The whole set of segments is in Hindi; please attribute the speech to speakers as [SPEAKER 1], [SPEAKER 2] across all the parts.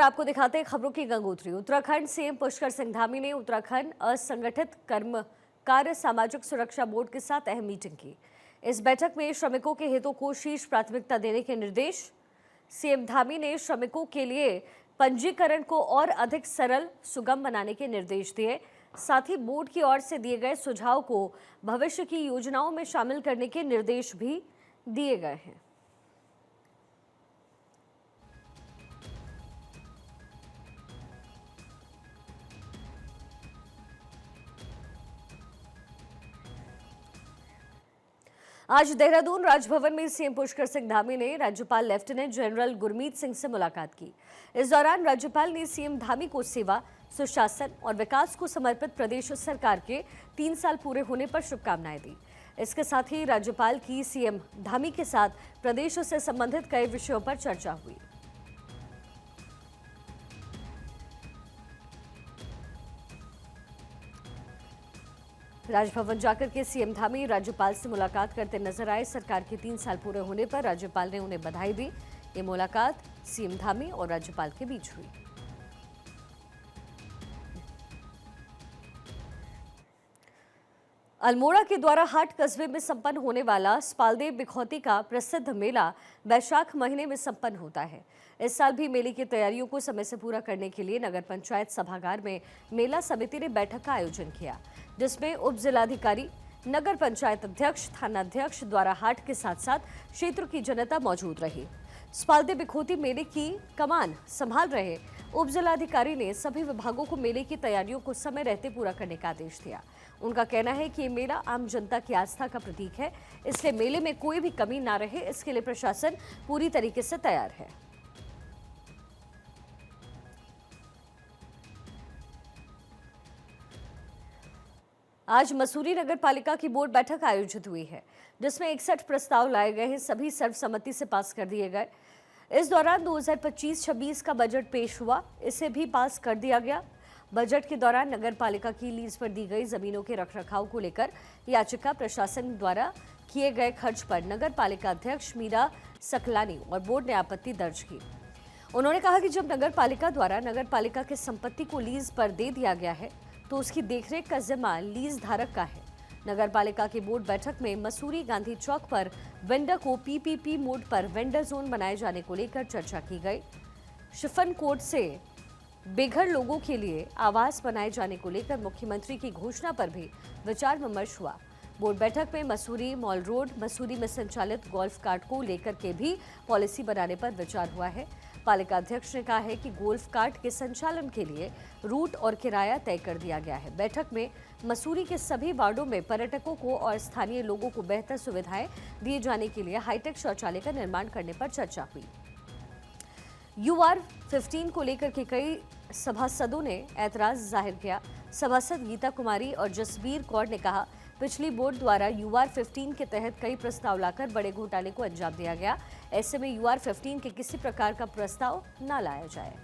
[SPEAKER 1] आपको दिखाते हैं खबरों की गंगोत्री। उत्तराखंड सीएम पुष्कर सिंह धामी ने उत्तराखंड असंगठित कर्मकार सामाजिक सुरक्षा बोर्ड के साथ अहम मीटिंग की। इस बैठक में श्रमिकों के हितों को शीर्ष प्राथमिकता देने के निर्देश। सीएम धामी ने श्रमिकों के लिए पंजीकरण को और अधिक सरल सुगम बनाने के निर्देश दिए। साथ ही बोर्ड की ओर से दिए गए सुझाव को भविष्य की योजनाओं में शामिल करने के निर्देश भी दिए गए हैं। आज देहरादून राजभवन में सीएम पुष्कर सिंह धामी ने राज्यपाल लेफ्टिनेंट जनरल गुरमीत सिंह से मुलाकात की। इस दौरान राज्यपाल ने सीएम धामी को सेवा, सुशासन और विकास को समर्पित प्रदेश सरकार के 3 साल पूरे होने पर शुभकामनाएं दी। इसके साथ ही राज्यपाल की सीएम धामी के साथ प्रदेश से संबंधित कई विषयों पर चर्चा हुई। राजभवन जाकर के सीएम धामी राज्यपाल से मुलाकात करते नजर आए। सरकार के 3 साल पूरे होने पर राज्यपाल ने उन्हें बधाई दी। ये मुलाकात सीएम धामी और राज्यपाल के बीच हुई। अल्मोड़ा के द्वाराहाट कस्बे में संपन्न होने वाला स्पालदेव बिखौती का प्रसिद्ध मेला वैशाख महीने में संपन्न होता है। इस साल भी मेले की तैयारियों को समय से पूरा करने के लिए नगर पंचायत सभागार में मेला समिति ने बैठक का आयोजन किया, जिसमें उप जिलाधिकारी, नगर पंचायत अध्यक्ष, थानाध्यक्ष द्वाराहाट के साथ साथ क्षेत्र की जनता मौजूद रही। स्पालदेव बिखौती मेले की कमान संभाल रहे उप जिलाधिकारी ने सभी विभागों को मेले की तैयारियों को समय रहते पूरा करने का आदेश दिया। उनका कहना है कि ये मेला आम जनता की आस्था का प्रतीक है, इसलिए मेले में कोई भी कमी ना रहे, इसके लिए प्रशासन पूरी तरीके से तैयार है। आज मसूरी नगर पालिका की बोर्ड बैठक आयोजित हुई है, जिसमें 61 प्रस्ताव लाए गए हैं। सभी सर्वसम्मति से पास कर दिए गए। इस दौरान 2025-26 का बजट पेश हुआ, इसे भी पास कर दिया गया। बजट के दौरान नगर पालिका की लीज पर दी गई जमीनों के रखरखाव को लेकर याचिका, प्रशासन द्वारा किए गए खर्च पर नगर पालिका अध्यक्ष मीरा सकलानी और बोर्ड ने आपत्ति दर्ज की। उन्होंने कहा कि जब नगर पालिका द्वारा नगर पालिका की संपत्ति को लीज पर दे दिया गया है तो उसकी देखरेख का जिम्मा लीज धारक का है। नगर पालिका की बोर्ड बैठक में मसूरी गांधी चौक पर वेंडर को पीपीपी मोड पर वेंडर जोन बनाए जाने को लेकर चर्चा की गई। शिफन कोड से बेघर लोगों के लिए आवास बनाए जाने को लेकर मुख्यमंत्री की घोषणा पर भी विचार विमर्श हुआ। बोर्ड बैठक में मसूरी मॉल रोड, मसूरी में संचालित गोल्फ कार्ट को लेकर के भी पॉलिसी बनाने पर विचार हुआ है। पालिका अध्यक्ष ने कहा है कि गोल्फ कार्ट के संचालन के लिए रूट और किराया तय कर दिया गया है। बैठक में मसूरी के सभी वार्डों में पर्यटकों को और स्थानीय लोगों को बेहतर सुविधाएं दिए जाने के लिए हाईटेक शौचालय का निर्माण करने पर चर्चा हुई। UR-15 को लेकर के कई सभासदों ने ऐतराज जाहिर किया। सभासद गीता कुमारी और जसबीर कौर ने कहा, पिछली बोर्ड द्वारा UR-15 के तहत कई प्रस्ताव लाकर बड़े घोटाले को अंजाम दिया गया। ऐसे में UR-15 के किसी प्रकार का प्रस्ताव न लाया जाए।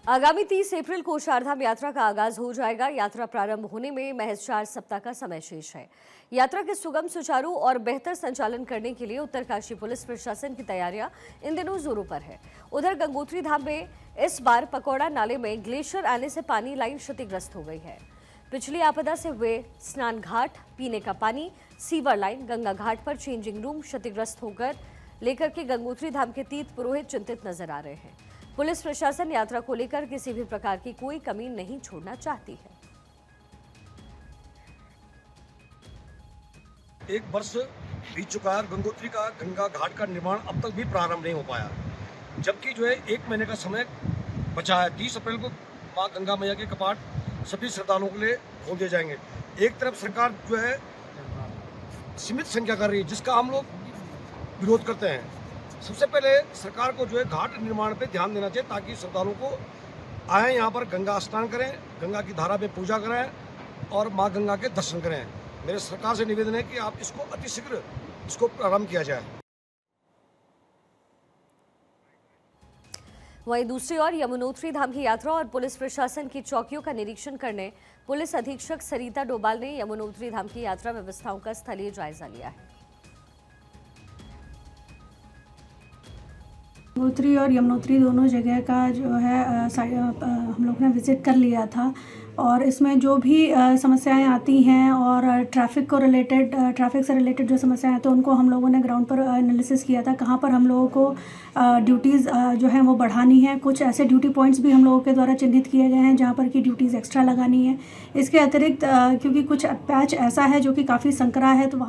[SPEAKER 1] आगामी 30 अप्रैल को चारधाम यात्रा का आगाज हो जाएगा। यात्रा प्रारंभ होने में महज 4 सप्ताह का समय शेष है। यात्रा के सुगम, सुचारू और बेहतर संचालन करने के लिए उत्तरकाशी पुलिस प्रशासन की तैयारियां इन दिनों जोरों पर है। उधर गंगोत्री धाम में इस बार पकौड़ा नाले में ग्लेशियर आने से पानी लाइन क्षतिग्रस्त हो गई है। पिछली आपदा से हुए स्नान घाट, पीने का पानी, सीवर लाइन, गंगा घाट पर चेंजिंग रूम क्षतिग्रस्त होकर लेकर के गंगोत्री धाम के तीर्थ पुरोहित चिंतित नजर आ रहे हैं। पुलिस प्रशासन यात्रा को लेकर किसी भी प्रकार की कोई कमी नहीं छोड़ना चाहती है।
[SPEAKER 2] 1 वर्ष बीत चुका है। गंगोत्री का गंगा घाट का निर्माण अब तक भी प्रारंभ नहीं हो पाया, जबकि 1 महीने का समय बचा है। 30 अप्रैल को मां गंगा मैया के कपाट सभी श्रद्धालुओं के लिए खोल दिए जाएंगे। एक तरफ सरकार सीमित संख्या कर रही है, जिसका हम लोग विरोध करते हैं। सबसे पहले सरकार को घाट निर्माण पे ध्यान देना चाहिए, ताकि श्रद्धालुओं को आए, यहाँ पर गंगा स्नान करें, गंगा की धारा में पूजा करें और माँ गंगा के दर्शन करें। मेरे सरकार से निवेदन है कि आप इसको अतिशीघ्र इसको प्रारंभ किया जाए।
[SPEAKER 1] वहीं दूसरी ओर यमुनोत्री धाम की यात्रा और पुलिस प्रशासन की चौकियों का निरीक्षण करने पुलिस अधीक्षक सरिता डोभाल ने यमुनोत्री धाम की यात्रा व्यवस्थाओं का स्थलीय जायजा लिया है।
[SPEAKER 3] गंगोत्री और यमुनोत्री दोनों जगह का जो है हम लोग ने विज़िट कर लिया था और इसमें जो भी समस्याएं आती हैं और ट्रैफिक से रिलेटेड जो समस्याएं आती हैं उनको हम लोगों ने ग्राउंड पर एनालिसिस किया था, कहाँ पर हम लोगों को ड्यूटीज़ जो हैं वो बढ़ानी है। कुछ ऐसे ड्यूटी पॉइंट्स भी हम लोगों के द्वारा चिन्हित किए गए हैं जहाँ पर की ड्यूटीज़ एक्स्ट्रा लगानी है। इसके अतिरिक्त क्योंकि कुछ पैच ऐसा है जो कि काफ़ी संकरा है, तो वहाँ